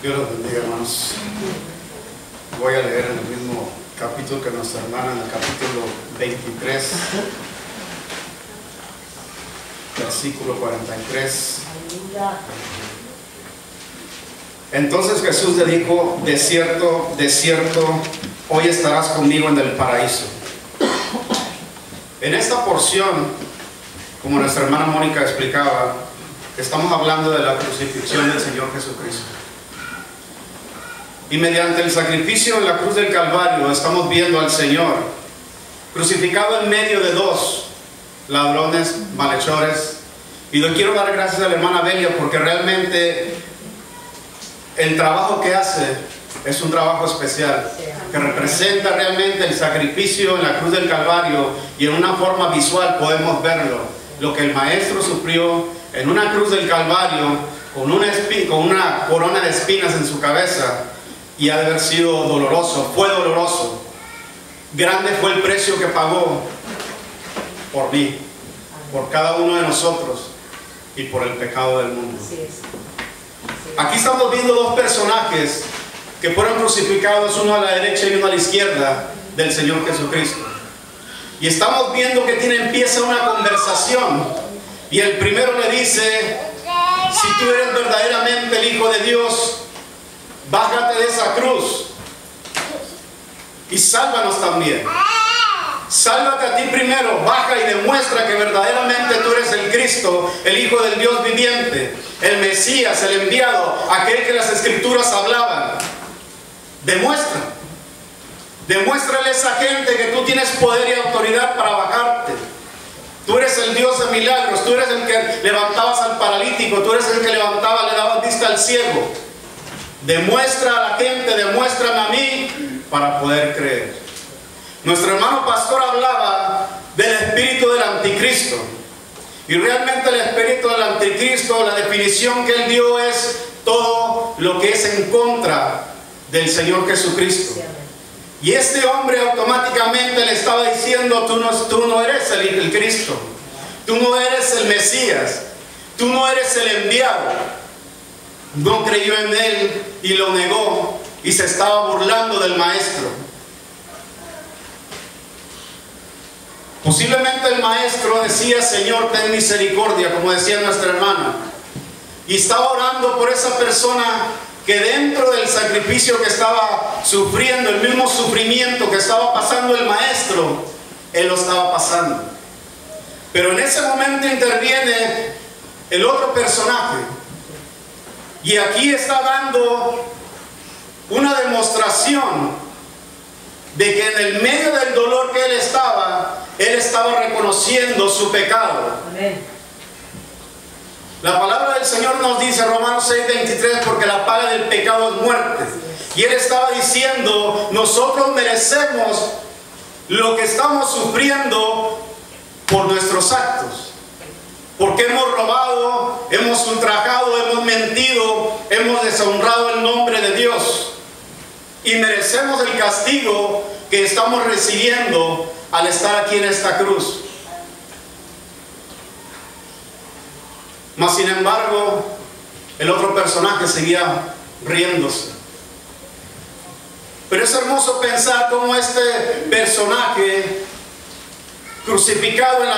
Dios los bendiga, hermanos. Voy a leer en el mismo capítulo que nuestra hermana, en el capítulo 23, versículo 43. Entonces Jesús le dijo: de cierto, hoy estarás conmigo en el paraíso. En esta porción, como nuestra hermana Mónica explicaba, estamos hablando de la crucifixión del Señor Jesucristo. Y mediante el sacrificio en la cruz del Calvario estamos viendo al Señor crucificado en medio de dos ladrones, malhechores. Y le quiero dar gracias a la hermana Belia porque realmente el trabajo que hace es un trabajo especial, que representa realmente el sacrificio en la cruz del Calvario, y en una forma visual podemos verlo, lo que el Maestro sufrió en una cruz del Calvario con una corona de espinas en su cabeza. Y ha de haber sido doloroso, fue doloroso. Grande fue el precio que pagó por mí, por cada uno de nosotros y por el pecado del mundo. Aquí estamos viendo dos personajes que fueron crucificados, uno a la derecha y uno a la izquierda del Señor Jesucristo. Y estamos viendo que empieza una conversación. Y el primero le dice: si tú eres verdaderamente el Hijo de Dios, bájate de esa cruz y sálvanos también. Sálvate a ti primero, baja y demuestra que verdaderamente tú eres el Cristo, el Hijo del Dios viviente, el Mesías, el enviado, aquel que las Escrituras hablaban. Demuéstrale a esa gente que tú tienes poder y autoridad para bajarte. Tú eres el Dios de milagros, tú eres el que levantabas al paralítico, tú eres el que levantaba, le dabas vista al ciego. Demuestra a la gente, demuéstrame a mí para poder creer. Nuestro hermano pastor hablaba del espíritu del anticristo. Y realmente el espíritu del anticristo, la definición que él dio es todo lo que es en contra del Señor Jesucristo. Y este hombre automáticamente le estaba diciendo: tú no eres el Cristo, tú no eres el Mesías, tú no eres el enviado. No creyó en él y lo negó y se estaba burlando del Maestro. Posiblemente el Maestro decía: Señor, ten misericordia, como decía nuestra hermana, y estaba orando por esa persona que dentro del sacrificio que estaba sufriendo, el mismo sufrimiento que estaba pasando el Maestro, él lo estaba pasando. Pero en ese momento interviene el otro personaje. Y aquí está dando una demostración de que en el medio del dolor que él estaba reconociendo su pecado. Amén. La palabra del Señor nos dice, Romanos 6:23, porque la paga del pecado es muerte. Y él estaba diciendo: nosotros merecemos lo que estamos sufriendo por nuestros actos. Porque hemos robado, hemos ultrajado, hemos mentido, hemos deshonrado el nombre de Dios. Y merecemos el castigo que estamos recibiendo al estar aquí en esta cruz. Mas sin embargo, el otro personaje seguía riéndose. Pero es hermoso pensar cómo este personaje, crucificado en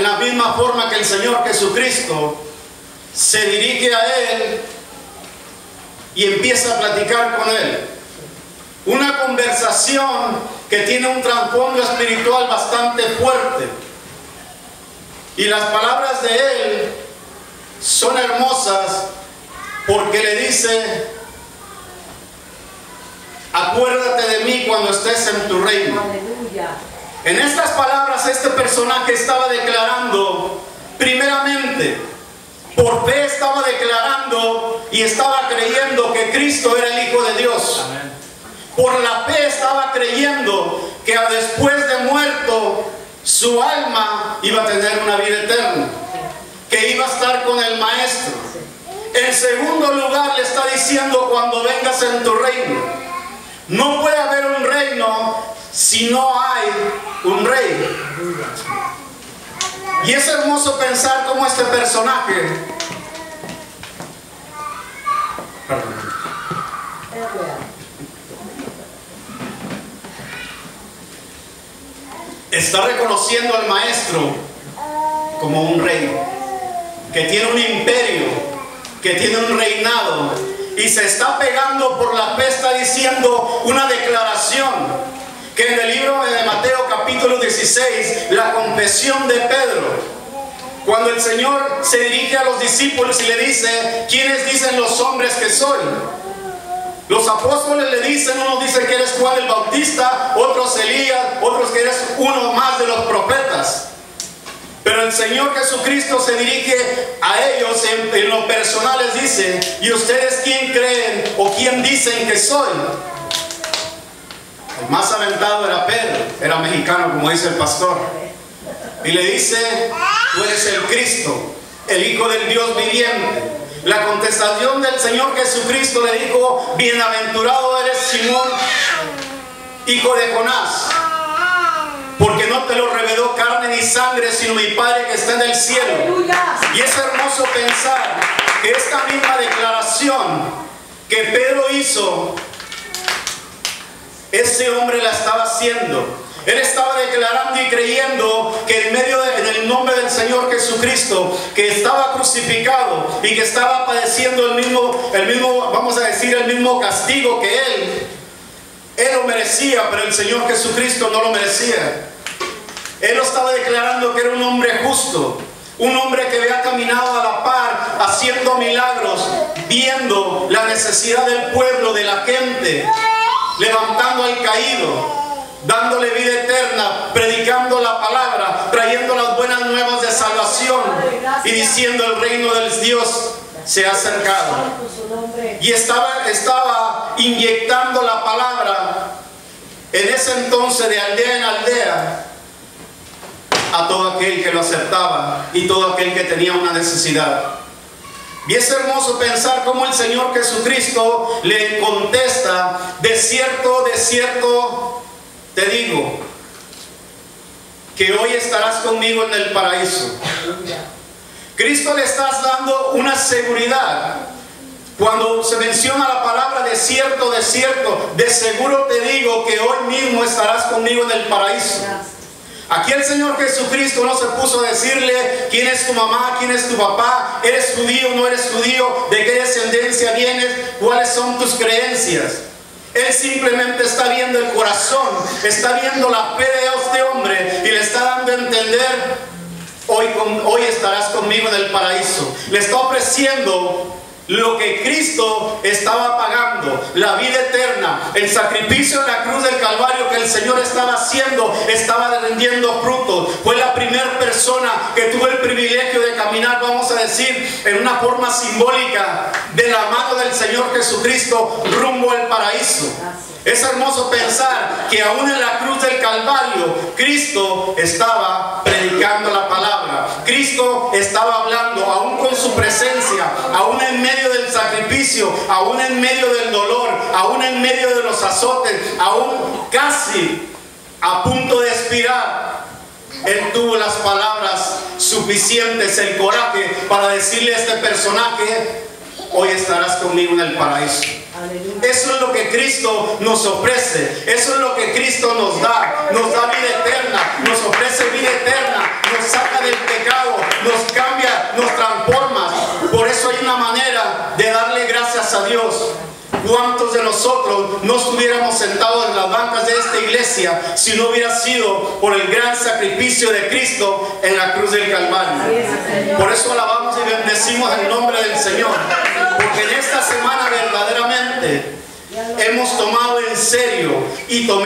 la misma forma que el Señor Jesucristo, se dirige a él y empieza a platicar con él. Una conversación que tiene un trasfondo espiritual bastante fuerte. Y las palabras de él son hermosas porque le dice: acuérdate de mí cuando estés en tu reino. Aleluya. En estas palabras este personaje estaba declarando, primeramente, por fe estaba declarando y estaba creyendo que Cristo era el Hijo de Dios. Amén. Por la fe estaba creyendo que después de muerto su alma iba a tener una vida eterna, que iba a estar con el Maestro. En segundo lugar le está diciendo: cuando vengas en tu reino, no puede haber un reino si no hay un rey. Y es hermoso pensar cómo este personaje Está reconociendo al maestro como un rey, que tiene un imperio, que tiene un reinado, y se está pegando por la pesta diciendo una declaración que en el libro de Mateo capítulo 16, la confesión de Pedro, cuando el Señor se dirige a los discípulos y le dice: ¿quiénes dicen los hombres que soy? Los apóstoles le dicen, unos dicen que eres Juan el Bautista, otros Elías, otros que eres uno más de los profetas. Pero el Señor Jesucristo se dirige a ellos en lo personal, les dice: ¿y ustedes quién creen o quién dicen que soy? El más aventado era Pedro, era mexicano como dice el pastor, y le dice: tú eres el Cristo, el Hijo del Dios viviente. La contestación del Señor Jesucristo le dijo: bienaventurado eres Simón, hijo de Jonás, porque no te lo reveló carne ni sangre, sino mi Padre que está en el cielo. Y es hermoso pensar que esta misma declaración que Pedro hizo, ese hombre la estaba haciendo. Él estaba declarando y creyendo que en el nombre del Señor Jesucristo, que estaba crucificado y que estaba padeciendo el mismo, vamos a decir, el mismo castigo que él lo merecía, pero el Señor Jesucristo no lo merecía. Él lo estaba declarando que era un hombre justo, un hombre que había caminado a la par, haciendo milagros, viendo la necesidad del pueblo, de la gente, levantando al caído, dándole vida eterna, predicando la palabra, trayendo las buenas nuevas de salvación y diciendo: el reino del Dios se ha acercado. Y estaba inyectando la palabra en ese entonces de aldea en aldea a todo aquel que lo aceptaba y todo aquel que tenía una necesidad. Y es hermoso pensar cómo el Señor Jesucristo le contesta: de cierto, te digo que hoy estarás conmigo en el paraíso. Cristo le está dando una seguridad. Cuando se menciona la palabra de cierto, de seguro te digo que hoy mismo estarás conmigo en el paraíso. Aquí el Señor Jesucristo no se puso a decirle: quién es tu mamá, quién es tu papá, eres judío, no eres judío, de qué descendencia vienes, cuáles son tus creencias. Él simplemente está viendo el corazón, está viendo la fe de este hombre y le está dando a entender: hoy estarás conmigo en el paraíso. Le está ofreciendo lo que Cristo estaba pagando, la vida eterna, el sacrificio en la cruz del Calvario que el Señor estaba haciendo, estaba rendiendo frutos. Fue la primera persona que tuvo el privilegio de caminar, vamos a decir, en una forma simbólica, de la mano del Señor Jesucristo rumbo al paraíso. Es hermoso pensar que aún en la cruz del Calvario, Cristo estaba predicando la palabra. Cristo estaba hablando, aún con su presencia, aún en medio del sacrificio, aún en medio del dolor, aún en medio de los azotes, aún casi a punto de expirar. Él tuvo las palabras suficientes, el coraje para decirle a este personaje: hoy estarás conmigo en el paraíso. Eso es lo que Cristo nos ofrece, eso es lo que Cristo nos da vida eterna, nos ofrece vida eterna, nos saca del pecado, nos cambia, nos transforma. Por eso hay una manera de darle gracias a Dios. ¿Cuántos de nosotros no estuviéramos sentados en las bancas de esta iglesia si no hubiera sido por el gran sacrificio de Cristo en la cruz del Calvario? Por eso alabamos y bendecimos el nombre del Señor, porque en esta semana verdaderamente hemos tomado en serio y tomado